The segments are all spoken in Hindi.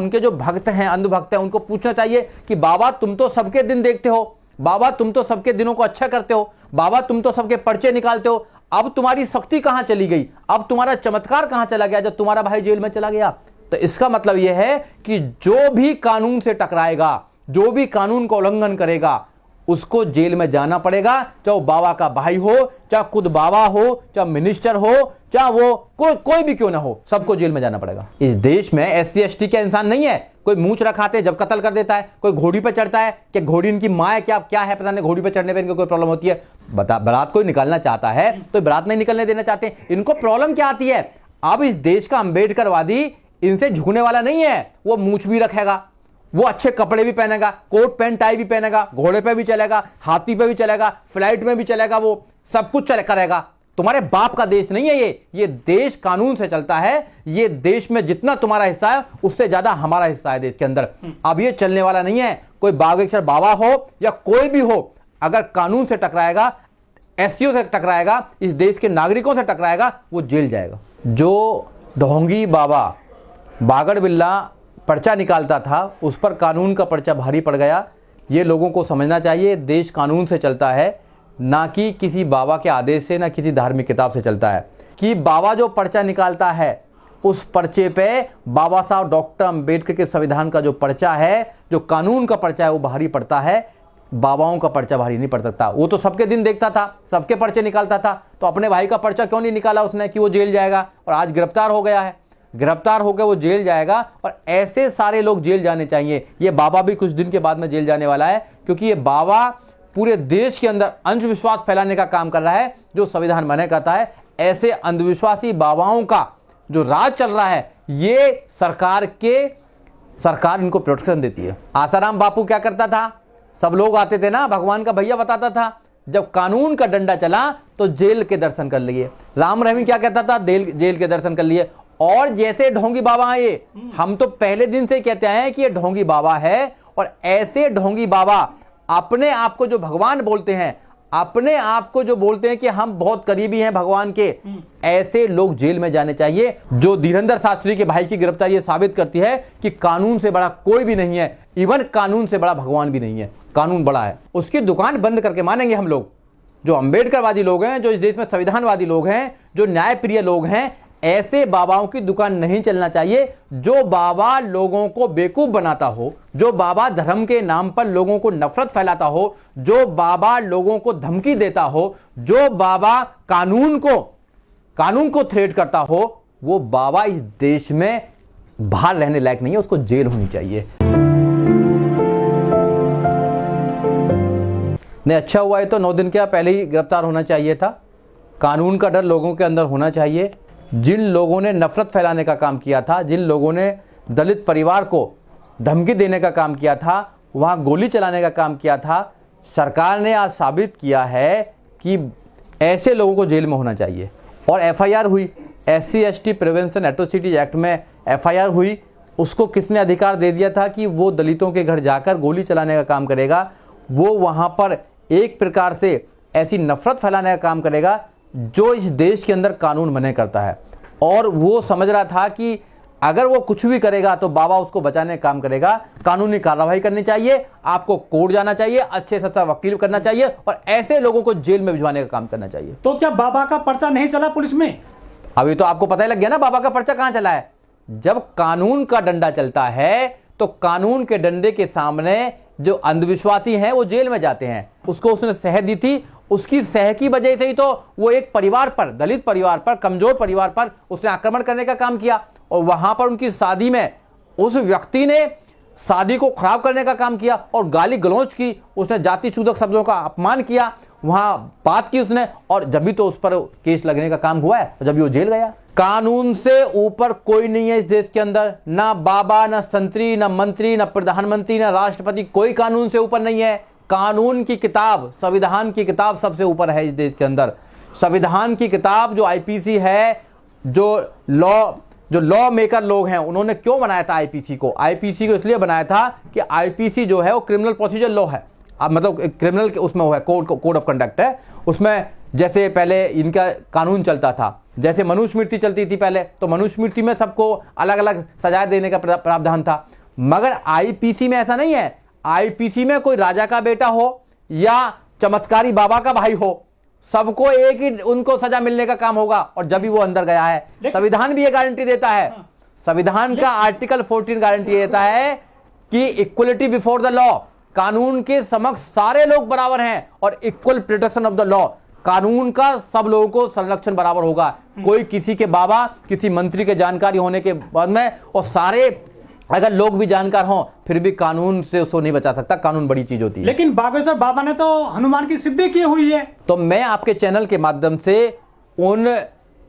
उनके जो भक्त हैं, अंधभक्त हैं, उनको पूछना चाहिए कि बाबा तुम तो सबके दिन देखते हो, बाबा तुम तो सबके दिनों को अच्छा करते हो, बाबा तुम तो सबके पर्चे निकालते हो, अब तुम्हारी शक्ति कहां चली गई, अब तुम्हारा चमत्कार कहां चला गया जब तुम्हारा भाई जेल में चला गया। तो इसका मतलब यह है कि जो भी कानून से टकराएगा, जो भी कानून का उल्लंघन करेगा, उसको जेल में जाना पड़ेगा, चाहे वो बाबा का भाई हो, चाहे खुद बाबा हो, चाहे मिनिस्टर हो, चाहे वो कोई भी क्यों ना हो, सबको जेल में जाना पड़ेगा। इस देश में SC ST का इंसान नहीं है, कोई मूंछ रखाते जब कत्ल कर देता है, कोई घोड़ी पे चढ़ता है कि घोड़ी इनकी माँ है, क्या है पता नहीं, घोड़ी पे चढ़ने पे इनको कोई प्रॉब्लम होती है। बारात कोई निकालना चाहता है तो बारात नहीं निकलने देना चाहते, इनको प्रॉब्लम क्या आती है। अब इस देश का अंबेडकरवादी इनसे झुकने वाला नहीं है, वो मूंछ भी रखेगा, वो अच्छे कपड़े भी पहनेगा, कोट पैंट टाई भी पहनेगा, घोड़े पे भी चलेगा, हाथी पे भी चलेगा, फ्लाइट में भी चलेगा, वो सब कुछ करेगा। तुम्हारे बाप का देश नहीं है ये देश कानून से चलता है। ये देश में जितना तुम्हारा हिस्सा है उससे ज्यादा हमारा हिस्सा है देश के अंदर। अब ये चलने वाला नहीं है, कोई बागेश्वर बाबा हो या कोई भी हो, अगर कानून से टकराएगा, SCO से टकराएगा, इस देश के नागरिकों से टकराएगा, वो जेल जाएगा। जो ढोंगी बाबा बागड़ बिल्ला पर्चा निकालता था, उस पर कानून का पर्चा भारी पड़ गया। ये लोगों को समझना चाहिए, देश कानून से चलता है, ना कि किसी बाबा के आदेश से, ना किसी धार्मिक किताब से चलता है। कि बाबा जो पर्चा निकालता है, उस पर्चे पे बाबा साहब डॉक्टर अंबेडकर के संविधान का जो पर्चा है, जो कानून का पर्चा है, वो भारी पड़ता है। बाबाओं का पर्चा भारी नहीं पड़ सकता। वो तो सबके दिन देखता था, सबके पर्चे निकालता था, तो अपने भाई का पर्चा क्यों नहीं निकाला उसने कि वो जेल जाएगा, और आज गिरफ्तार हो गया है। गिरफ्तार होकर वो जेल जाएगा, और ऐसे सारे लोग जेल जाने चाहिए। ये बाबा भी कुछ दिन के बाद में जेल जाने वाला है, क्योंकि ये बाबा पूरे देश के अंदर अंधविश्वास फैलाने का काम कर रहा है, जो संविधान मना करता है। ऐसे अंधविश्वासी बाबाओं का जो राज चल रहा है, ये सरकार इनको प्रोटेक्शन देती है। आसाराम बापू क्या करता था, सब लोग आते थे ना, भगवान का भैया बताता था, जब कानून का डंडा चला तो जेल के दर्शन कर लिए। राम रहीम क्या कहता था, जेल के दर्शन कर लिए। और जैसे ढोंगी बाबा है ये, हम तो पहले दिन से कहते हैं कि ये ढोंगी बाबा है, और ऐसे ढोंगी बाबा अपने आप को जो भगवान बोलते हैं, अपने आप को जो बोलते हैं कि हम बहुत करीबी हैं भगवान के, ऐसे लोग जेल में जाने चाहिए। जो धीरेंद्र शास्त्री के भाई की गिरफ्तारी ये साबित करती है कि कानून से बड़ा कोई भी नहीं है, इवन कानून से बड़ा भगवान भी नहीं है। कानून बड़ा है, उसकी दुकान बंद करके मानेंगे हम लोग। जो अंबेडकरवादी लोग हैं, जो इस देश में संविधानवादी लोग हैं, जो न्यायप्रिय लोग हैं, ऐसे बाबाओं की दुकान नहीं चलना चाहिए। जो बाबा लोगों को बेवकूफ बनाता हो, जो बाबा धर्म के नाम पर लोगों को नफरत फैलाता हो, जो बाबा लोगों को धमकी देता हो, जो बाबा कानून को थ्रेट करता हो, वो बाबा इस देश में बाहर रहने लायक नहीं है, उसको जेल होनी चाहिए। नहीं, अच्छा हुआ है तो 9 दिन क्या पहले ही गिरफ्तार होना चाहिए था। कानून का डर लोगों के अंदर होना चाहिए। जिन लोगों ने नफरत फैलाने का काम किया था, जिन लोगों ने दलित परिवार को धमकी देने का काम किया था, वहाँ गोली चलाने का काम किया था, सरकार ने आज साबित किया है कि ऐसे लोगों को जेल में होना चाहिए। और FIR हुई, SC ST prevention atrocity act में FIR हुई। उसको किसने अधिकार दे दिया था कि वो दलितों के घर जाकर गोली चलाने का काम करेगा, वो वहाँ पर एक प्रकार से ऐसी नफरत फैलाने का काम करेगा जो इस देश के अंदर कानून मना करता है। और वो समझ रहा था कि अगर वो कुछ भी करेगा तो बाबा उसको बचाने का काम करेगा। कानूनी कार्रवाई करनी चाहिए, आपको कोर्ट जाना चाहिए, अच्छे से वकील करना चाहिए, और ऐसे लोगों को जेल में भिजवाने का काम करना चाहिए। तो क्या बाबा का पर्चा नहीं चला पुलिस में? अभी तो आपको पता ही लग गया ना बाबा का पर्चा कहां चला है। जब कानून का डंडा चलता है तो कानून के डंडे के सामने जो अंधविश्वासी हैं वो जेल में जाते हैं। उसको उसने सह दी थी, उसकी सह की वजह से ही तो वो एक परिवार पर, दलित परिवार पर, कमजोर परिवार पर उसने आक्रमण करने का काम किया। और वहां पर उनकी शादी में उस व्यक्ति ने शादी को खराब करने का काम किया और गाली गलौज की, उसने जाति सूचक शब्दों का अपमान किया, वहां बात की उसने, और जब भी तो उस पर केस लगने का काम हुआ है, जब भी वो जेल गया। कानून से ऊपर कोई नहीं है इस देश के अंदर, ना बाबा, ना संतरी, ना मंत्री, ना प्रधानमंत्री, ना राष्ट्रपति, कोई कानून से ऊपर नहीं है। कानून की किताब, संविधान की किताब सबसे ऊपर है इस देश के अंदर। संविधान की किताब जो IPC है, जो लॉ मेकर लोग हैं, उन्होंने क्यों बनाया था IPC को? IPC को इसलिए बनाया था कि IPC जो है वो क्रिमिनल प्रोसीजर लॉ है। अब मतलब क्रिमिनल उसमें वो है, कोड ऑफ कंडक्ट है। उसमें जैसे पहले इनका कानून चलता था, जैसे मनुस्मृति चलती थी पहले, तो मनुस्मृति में सबको अलग अलग सजा देने का प्रावधान था। मगर आईपीसी में ऐसा नहीं है। आईपीसी में कोई राजा का बेटा हो या चमत्कारी बाबा का भाई हो, सबको एक ही उनको सजा मिलने का काम होगा। और जब भी वो अंदर गया है, संविधान भी ये गारंटी देता है। संविधान का आर्टिकल 14 गारंटी देता है कि इक्वलिटी बिफोर द लॉ, कानून के समक्ष सारे लोग बराबर हैं, और equal protection of the law, कानून का सब लोगों को संरक्षण बराबर होगा। कोई किसी के बाबा, किसी मंत्री के जानकारी होने के बाद में, और सारे अगर लोग भी जानकार हों, फिर भी कानून से उसको नहीं बचा सकता। कानून बड़ी चीज होती है। लेकिन बागेश्वर बाबा ने तो हनुमान की सिद्धि की हुई है। तो मैं आपके चैनल के माध्यम से उन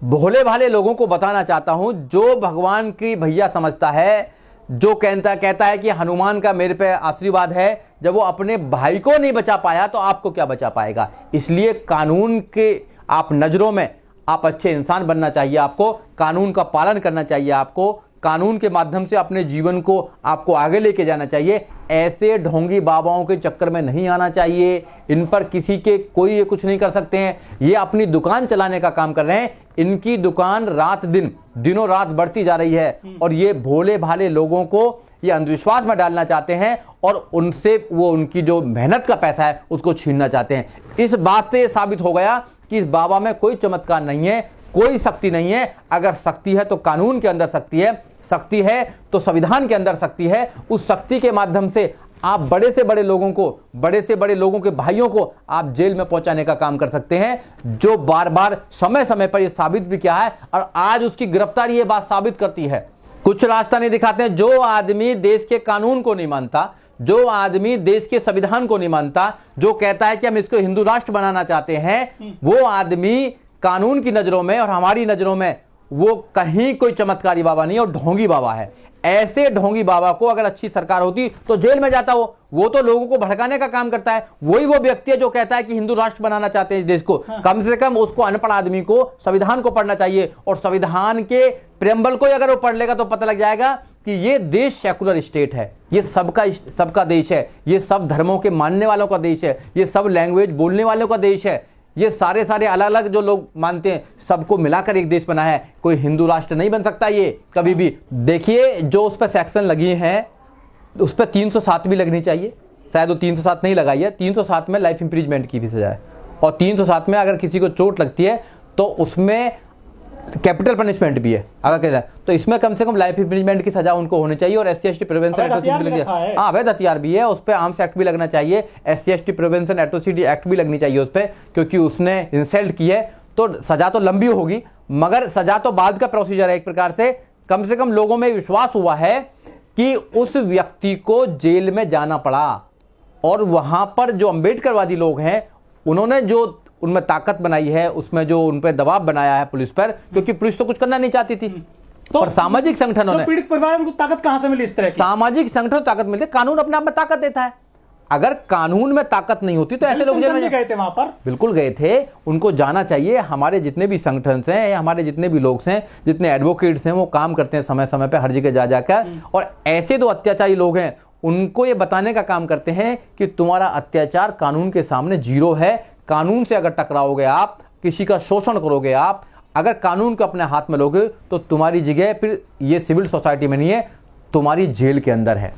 भोले भाले लोगों को बताना चाहता हूं जो भगवान की भैया समझता है, जो कहता है कि हनुमान का मेरे पे आशीर्वाद है, जब वो अपने भाई को नहीं बचा पाया तो आपको क्या बचा पाएगा। इसलिए कानून के आप नजरों में आप अच्छे इंसान बनना चाहिए, आपको कानून का पालन करना चाहिए, आपको कानून के माध्यम से अपने जीवन को आपको आगे लेके जाना चाहिए। ऐसे ढोंगी बाबाओं के चक्कर में नहीं आना चाहिए। इन पर किसी के कोई ये कुछ नहीं कर सकते हैं। ये अपनी दुकान चलाने का काम कर रहे हैं। इनकी दुकान रात दिन, दिनों रात बढ़ती जा रही है, और ये भोले भाले लोगों को ये अंधविश्वास में डालना चाहते हैं, और उनसे वो उनकी जो मेहनत का पैसा है उसको छीनना चाहते हैं। इस बात से साबित हो गया कि इस बाबा में कोई चमत्कार नहीं है, कोई शक्ति नहीं है। अगर शक्ति है तो कानून के अंदर शक्ति है, शक्ति है तो संविधान के अंदर शक्ति है। उस शक्ति के माध्यम से आप बड़े से बड़े लोगों को, बड़े से बड़े लोगों के भाइयों को आप जेल में पहुंचाने का काम कर सकते हैं, जो बार बार समय समय पर यह साबित भी किया है, और आज उसकी गिरफ्तारी ये बात साबित करती है। कुछ रास्ता नहीं दिखाते हैं। जो आदमी देश के कानून को नहीं मानता, जो आदमी देश के संविधान को नहीं मानता, जो कहता है कि हम इसको हिंदू राष्ट्र बनाना चाहते हैं, वो आदमी कानून की नजरों में और हमारी नजरों में वो कहीं कोई चमत्कारी बाबा नहीं है, और ढोंगी बाबा है। ऐसे ढोंगी बाबा को अगर अच्छी सरकार होती तो जेल में जाता। वो तो लोगों को भड़काने का काम करता है। वही वो व्यक्ति है जो कहता है कि हिंदू राष्ट्र बनाना चाहते हैं इस देश को। कम से कम उसको, अनपढ़ आदमी को संविधान को पढ़ना चाहिए, और संविधान के प्रेम्बल को अगर वो पढ़ लेगा तो पता लग जाएगा कि ये देश सेकुलर स्टेट है, ये सबका देश है, ये सब धर्मों के मानने वालों का देश है, ये सब लैंग्वेज बोलने वालों का देश है, ये सारे अलग अलग जो लोग मानते हैं सबको मिलाकर एक देश बना है। कोई हिंदू राष्ट्र नहीं बन सकता ये कभी भी। देखिए, जो उस पर सेक्शन लगी हैं उस पर 307 भी लगनी चाहिए। शायद वो 307 नहीं लगाई है। 307 में लाइफ इंप्रिजमेंट की भी सजा है, और 307 में अगर किसी को चोट लगती है तो उसमें कैपिटल पनिशमेंट भी है। अगर कहता है तो इसमें कम से कम लाइफ इंप्रिजमेंट की सजा उनको होनी चाहिए। और SC/ST प्रिवेंशन एट्रोसिटी, हाँ, अवैध हथियार भी है, उस पर आर्म्स एक्ट भी लगना चाहिए। SC/ST प्रिवेंशन एट्रोसिटी एक्ट भी लगनी चाहिए उस पर, क्योंकि उसने इंसल्ट की है। तो सजा तो लंबी होगी, मगर सजा तो बाद का प्रोसीजर है एक प्रकार से। कम कम लोगों में विश्वास हुआ है कि उस व्यक्ति को जेल में जाना पड़ा, और वहां पर जो अंबेडकरवादी लोग हैं उन्होंने जो उनमें ताकत बनाई है, उसमें जो उन पर दबाव बनाया है पुलिस पर, क्योंकि पुलिस तो कुछ करना नहीं चाहती थी। तो और सामाजिक संगठनों ने, पीड़ित परिवार को ताकत कहां से मिली इस तरह की? सामाजिक संगठन ताकत मिलती है। कानून अपने आप में ताकत देता है। अगर कानून में ताकत नहीं होती तो ऐसे लोग जेल में गए थे, वहां पर बिल्कुल गए थे। उनको जाना चाहिए। हमारे जितने भी संगठन हैं, हमारे जितने भी लोग हैं, जितने एडवोकेट्स हैं, वो काम करते हैं समय समय पर हर जगह जा जाकर, और ऐसे जो अत्याचारी लोग हैं उनको ये बताने का काम करते हैं कि तुम्हारा अत्याचार कानून के सामने जीरो है। कानून से अगर टकराओगे आप, किसी का शोषण करोगे आप, अगर कानून को अपने हाथ में लोगे तो तुम्हारी जगह फिर ये सिविल सोसाइटी में नहीं है, तुम्हारी जेल के अंदर है।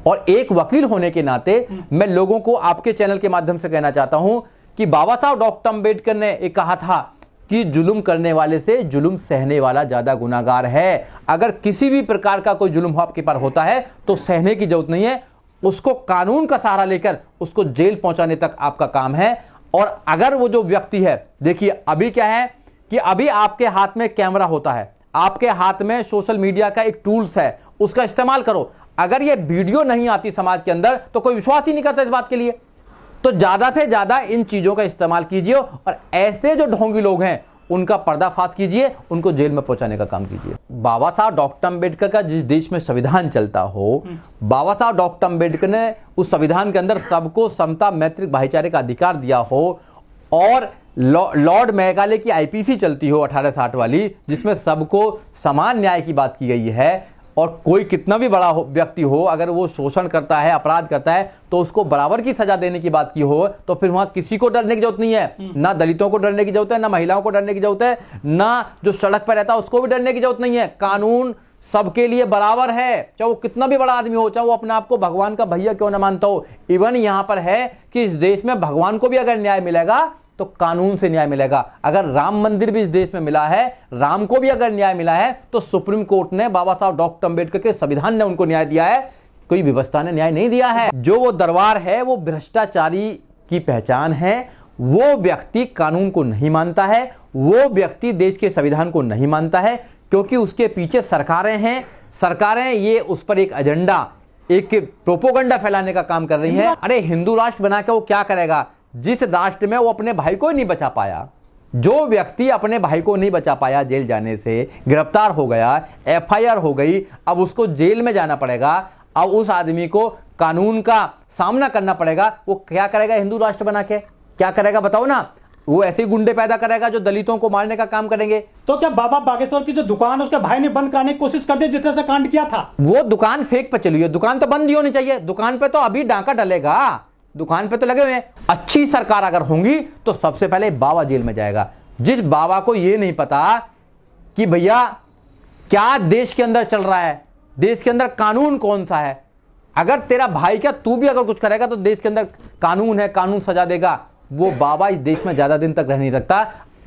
और एक वकील होने के नाते मैं लोगों को आपके चैनल के माध्यम से कहना चाहता हूं कि बाबा साहब डॉक्टर अंबेडकर ने एक कहा था कि जुल्म करने वाले से जुल्म सहने वाला ज्यादा गुनाहगार है। अगर किसी भी प्रकार का कोई जुल्म आपके पर होता है तो सहने की जरूरत नहीं है, उसको कानून का सहारा लेकर उसको जेल पहुंचाने तक आपका काम है। और अगर वो जो व्यक्ति है, देखिए अभी क्या है कि अभी आपके हाथ में कैमरा होता है, आपके हाथ में सोशल मीडिया का एक टूल्स है, उसका इस्तेमाल करो। अगर ये वीडियो नहीं आती समाज के अंदर तो कोई विश्वास ही नहीं करता इस बात के लिए। तो ज्यादा से ज्यादा इन चीजों का इस्तेमाल कीजिए, और ऐसे जो ढोंगी लोग हैं उनका पर्दाफाश कीजिए, उनको जेल में पहुंचाने का काम कीजिए। बाबा साहब डॉक्टर अंबेडकर का जिस देश में संविधान चलता हो, बाबा साहब डॉक्टर अंबेडकर ने उस संविधान के अंदर सबको समता, मैत्री, भाईचारे का अधिकार दिया हो, और लॉर्ड मैकाले की आईपीसी चलती हो 1860 वाली, जिसमें सबको समान न्याय की बात की गई है, और कोई कितना भी बड़ा व्यक्ति हो, अगर वो शोषण करता है, अपराध करता है, तो उसको बराबर की सजा देने की बात की हो, तो फिर वहां किसी को डरने की जरूरत नहीं है। ना दलितों को डरने की जरूरत है, ना महिलाओं को डरने की जरूरत है, ना जो सड़क पर रहता है उसको भी डरने की जरूरत नहीं है। कानून सबके लिए बराबर है, चाहे वो कितना भी बड़ा आदमी हो, चाहे वो अपने आप को भगवान का भैया क्यों ना मानता हो। इवन यहां पर है कि इस देश में भगवान को भी अगर न्याय मिलेगा तो कानून से न्याय मिलेगा। अगर राम मंदिर भी इस देश में मिला है, राम को भी अगर न्याय मिला है, तो सुप्रीम कोर्ट ने, बाबा साहब डॉक्टर अंबेडकर के संविधान ने उनको न्याय दिया है, कोई व्यवस्था ने न्याय नहीं दिया है। जो वो दरबार है वो भ्रष्टाचारी की पहचान है। वो व्यक्ति कानून को नहीं मानता है, वो व्यक्ति देश के संविधान को नहीं मानता है, क्योंकि उसके पीछे सरकारें हैं। सरकारें ये उस पर एक एजेंडा, एक प्रोपोगंडा फैलाने का काम कर रही हैं। अरे हिंदू राष्ट्र बना के वो क्या करेगा जिस राष्ट्र में वो अपने भाई को ही नहीं बचा पाया। जो व्यक्ति अपने भाई को नहीं बचा पाया, जेल जाने से गिरफ्तार हो गया, एफआईआर हो गई, अब उसको जेल में जाना पड़ेगा, अब उस आदमी को कानून का सामना करना पड़ेगा। वो क्या करेगा हिंदू राष्ट्र बना के? क्या करेगा बताओ ना? वो ऐसे गुंडे पैदा करेगा जो दलितों को मारने का काम करेंगे। तो क्या बाबा बागेश्वर की जो दुकान है उसके भाई ने बंद कराने की कोशिश कर दी जितने से कांड किया था? वो दुकान फेक पे चली है, दुकान तो बंद ही होनी चाहिए। दुकान पे तो अभी डाका डलेगा, दुकान पे तो लगे हुए हैं। अच्छी सरकार अगर होंगी तो सबसे पहले बाबा जेल में जाएगा। जिस बाबा को ये नहीं पता कि भैया क्या देश के अंदर चल रहा है, देश के अंदर कानून कौन सा है। अगर तेरा भाई क्या तू भी अगर कुछ करेगा तो देश के अंदर कानून है, कानून सजा देगा, वो बाबा इस देश में ज्यादा दिन तक रह नहीं सकता।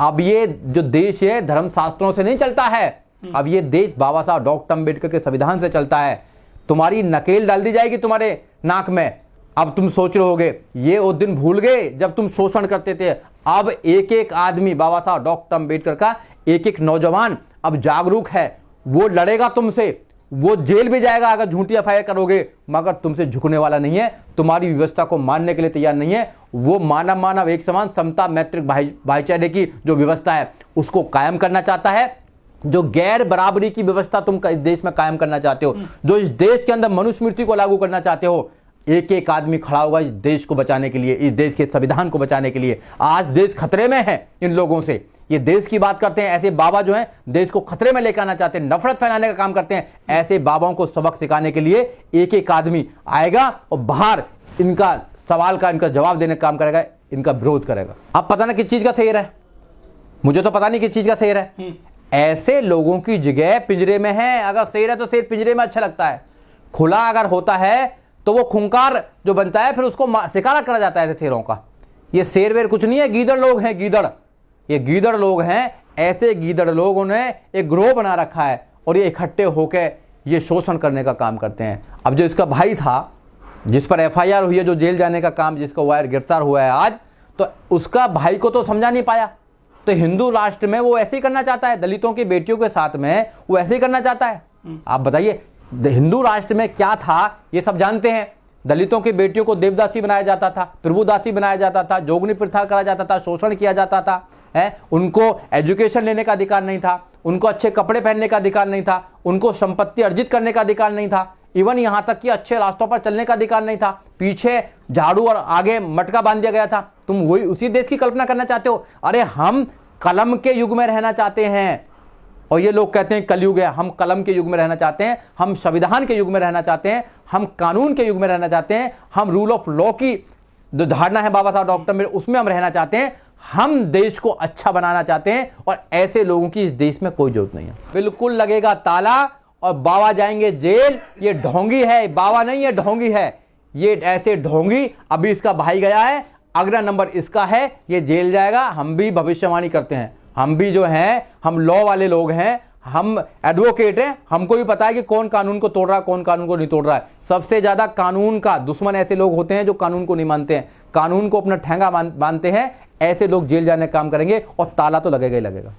अब ये जो देश है धर्म शास्त्रों से नहीं चलता है, अब ये देश बाबा साहब डॉक्टर अंबेडकर के संविधान से चलता है। तुम्हारी नकेल डाल दी जाएगी तुम्हारे नाक में। अब तुम सोच रहोगे ये वो दिन भूल गए जब तुम शोषण करते थे। अब एक एक आदमी, बाबा साहब डॉक्टर अंबेडकर का एक एक नौजवान अब जागरूक है, वो लड़ेगा तुमसे, वो जेल भी जाएगा अगर झूठी एफआईआर करोगे, मगर तुमसे झुकने वाला नहीं है, तुम्हारी व्यवस्था को मानने के लिए तैयार नहीं है। वो मानव मानव एक समान समता मैत्रिक भाईचारे की जो व्यवस्था है उसको कायम करना चाहता है। जो गैर बराबरी की व्यवस्था तुम इस देश में कायम करना चाहते हो, जो इस देश के अंदर मनुस्मृति को लागू करना चाहते हो, एक एक आदमी खड़ा होगा इस देश को बचाने के लिए, इस देश के संविधान को बचाने के लिए। आज देश खतरे में है इन लोगों से। ये देश की बात करते हैं, ऐसे बाबा जो हैं देश को खतरे में लेकर आना चाहते हैं, नफरत फैलाने का काम करते हैं। ऐसे बाबाओं को सबक सिखाने के लिए एक एक आदमी आएगा और बाहर इनका सवाल का, इनका जवाब देने का काम करेगा, इनका विरोध करेगा। अब पता ना किस चीज का शेर है, मुझे तो पता नहीं किस चीज का शेर है। ऐसे लोगों की जगह पिंजरे में है। अगर शेर है तो शेर पिंजरे में अच्छा लगता है, खुला अगर होता है तो वो खूंखार जो बनता है फिर उसको शिकारा करा जाता है शेरों का। ये शेर वेर कुछ नहीं है, गीदड़ लोग हैं, गीदड़। ये गीदड़ लोग हैं। ऐसे गीदड़ लोगों ने एक ग्रोह बना रखा है और ये इकट्ठे होकर ये शोषण करने का काम करते हैं। अब जो इसका भाई था जिस पर एफआईआर हुई है, जो जेल जाने का काम, जिसका वायर गिरफ्तार हुआ है आज, तो उसका भाई को तो समझा नहीं पाया। तो हिंदू राष्ट्र में वो ऐसे ही करना चाहता है, दलितों की बेटियों के साथ में वो ऐसे ही करना चाहता है। आप बताइए हिंदू राष्ट्र में क्या था, ये सब जानते हैं। दलितों की बेटियों को देवदासी बनाया जाता था, प्रभुदासी बनाया जाता था, जोगनी प्रथा करा जाता था, शोषण किया जाता था, है। उनको एजुकेशन लेने का अधिकार नहीं था, उनको अच्छे कपड़े पहनने का अधिकार नहीं था, उनको संपत्ति अर्जित करने का अधिकार नहीं था, इवन यहां तक कि अच्छे रास्तों पर चलने का अधिकार नहीं था। पीछे झाड़ू और आगे मटका बांध दिया गया था। तुम वही उसी देश की कल्पना करना चाहते हो? अरे हम कलम के युग में रहना चाहते हैं और ये लोग कहते हैं कलयुग है। हम कलम के युग में रहना चाहते हैं, हम संविधान के युग में रहना चाहते हैं, हम कानून के युग में रहना चाहते हैं, हम रूल ऑफ लॉ की जो धारणा है बाबा साहब डॉक्टर में, उसमें हम रहना चाहते हैं। हम देश को अच्छा बनाना चाहते हैं और ऐसे लोगों की इस देश में कोई जरूरत नहीं है। बिल्कुल लगेगा ताला और बाबा जाएंगे जेल। ये ढोंगी है, बाबा नहीं है, ढोंगी है ये। ऐसे ढोंगी, अभी इसका भाई गया है, अगला नंबर इसका है, ये जेल जाएगा। हम भी भविष्यवाणी करते हैं, हम भी जो हैं, हम लॉ वाले लोग हैं, हम एडवोकेट हैं, हमको भी पता है कि कौन कानून को तोड़ रहा है, कौन कानून को नहीं तोड़ रहा है। सबसे ज्यादा कानून का दुश्मन ऐसे लोग होते हैं जो कानून को नहीं मानते हैं, कानून को अपना ठेंगा मानते हैं। ऐसे लोग जेल जाने का काम करेंगे और ताला तो लगेगा ही लगेगा।